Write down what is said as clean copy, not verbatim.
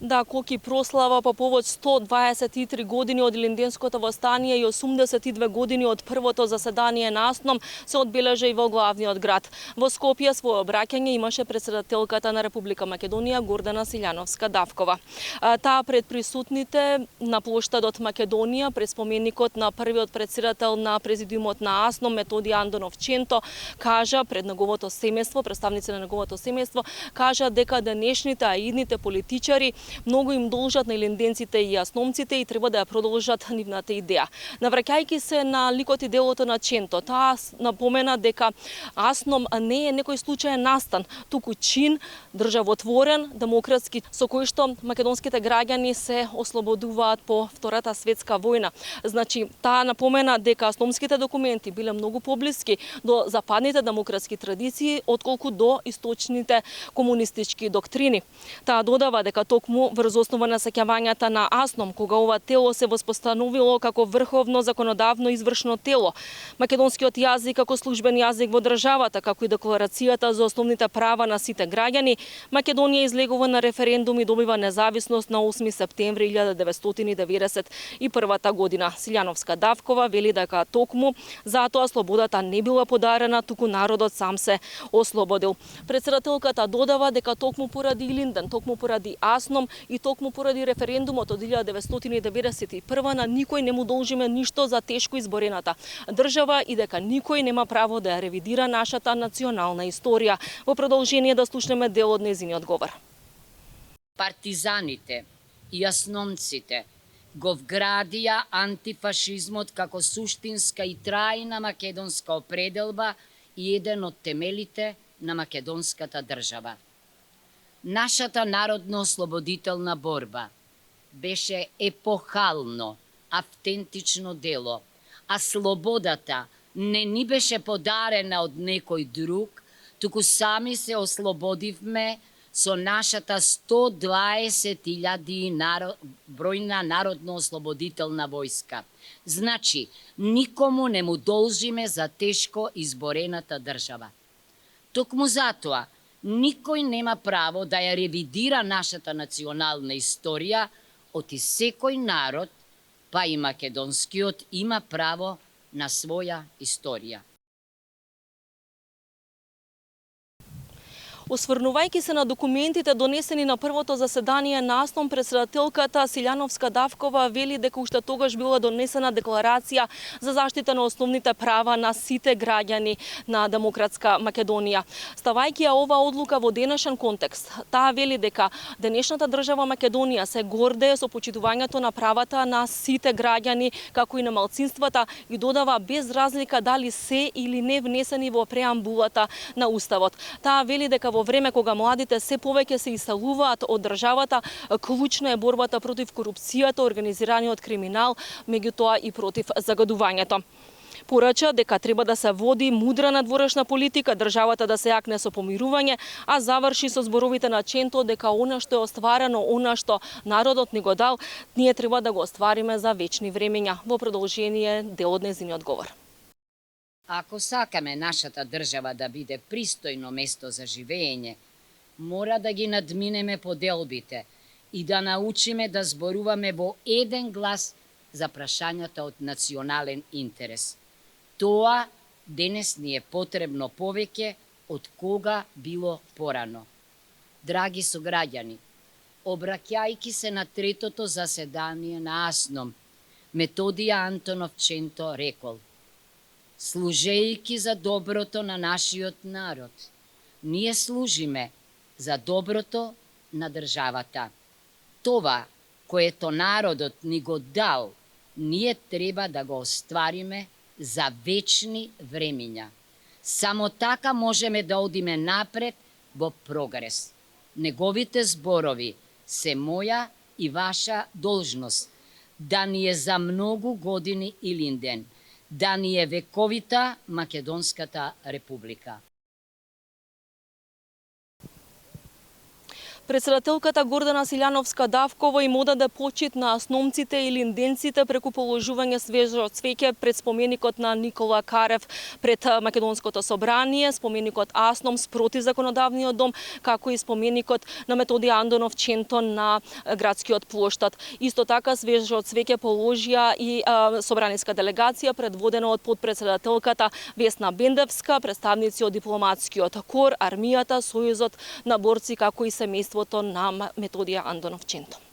Да, колки прослава по повод 123 години од Илинденското востание и 82 години од првото заседание на АСНОМ се одбележа и во главниот град. Во Скопје свое обраќање имаше претседателката на Република Македонија Гордана Силјановска-Давкова. Таа пред присутните на плоштадот Македонија пред споменикот на првиот претседател на президиумот на АСНОМ Методи Андонов Ченто кажа пред неговото семејство, представници на неговото семејство, кажа дека денешните а идните политичари многу им должат на илинденците и асномците и треба да ја продолжат нивната идеја. Навраќајќи се на ликот и делото на Ченто, таа напомена дека АСНОМ не е некој случаен настан, туку чин, државотворен, демократски, со кој што македонските граѓани се ослободуваат по Втората светска војна. Значи, таа напомена дека асномските документи биле многу поблиски до западните демократски традиции, отколку до источните комунистички доктрини. Таа додава дека токму врз основа на сеќавањата на АСНОМ, кога ова тело се воспостановило како врховно законодавно извршно тело, македонскиот јазик како службен јазик во државата, како и декларацијата за основните права на сите граѓани, Македонија излегува на референдум и добива независност на 8 септември 1991 година. Силјановска-Давкова вели дека токму затоа слободата не била подарена, туку народот сам се ослободил. Претседателката додава дека токму поради Илинден, токму поради АСНОМ и токму поради референдумот од 1991 на никој не му должиме ништо за тешко изборената држава и дека никој нема право да ја ревидира нашата национална историја. Во продолжение да слушнеме дел од нејзиниот говор. Партизаните и асномците го вградија антифашизмот како суштинска и трајна македонска определба и еден од темелите на македонската држава. Нашата народно-ослободителна борба беше епохално, автентично дело, а слободата не ни беше подарена од некој друг, туку сами се ослободивме со нашата 120.000 бројна народно-ослободителна војска. Значи, никому не му должиме за тешко изборената држава. Токму затоа, никој нема право да ја ревидира нашата национална историја, оти секој народ, па и македонскиот, има право на своја историја. Осврнувајќи се на документите донесени на првото заседание на АСНОМ, претседателката Силјановска-Давкова вели дека уште тогаш била донесена декларација за заштита на основните права на сите граѓани на демократска Македонија. Ставајќи ја ова одлука во денешен контекст, таа вели дека денешната држава Македонија се гордее со почитувањето на правата на сите граѓани, како и на малцинствата, и додава без разлика дали се или не внесени во преамбулата на Уставот. Таа вели дека во време кога младите се повеќе се иселуваат од државата, клучна е борбата против корупцијата, организираниот криминал, меѓутоа и против загадувањето. Порача дека треба да се води мудра надворешна политика, државата да се јакне со помирување, а заврши со зборовите на Ченто дека она што е остварено, она што народот ни го дал, ние треба да го оствариме за вечни времења. Во продолжение дел од нејзиниот говор. Ако сакаме нашата држава да биде пристојно место за живење, мора да ги надминеме поделбите и да научиме да зборуваме во еден глас за прашањата од национален интерес. Тоа денес ни е потребно повеќе од кога било порано. Драги сограѓани, обраќајќи се на третото заседание на АСНОМ, Методија Антонов Ченто рекол: служејќи за доброто на нашиот народ, ние служиме за доброто на државата. Това, което народот ни го дал, ние треба да го оствариме за вечни времиња. Само така можеме да одиме напред во прогрес. Неговите зборови се моја и ваша должност, да ни е за многу години Илинден, да ни е вековита Македонската република. Председателката Гордана Силјановска-Давкова им одаде почит на асномците и линденците преку положување свежо цвеќе пред споменикот на Никола Карев пред Македонското собрание, споменикот Асном спроти законодавниот дом, како и споменикот на Методија Андонов Чентон на градскиот плоштад. Исто така свежо цвеќе положија и собраниска делегација предводена од подпредседателката Весна Бендевска, представници од дипломатскиот кор, армијата, сојузот на борци, како и семејството на Методија Андонов Чентон.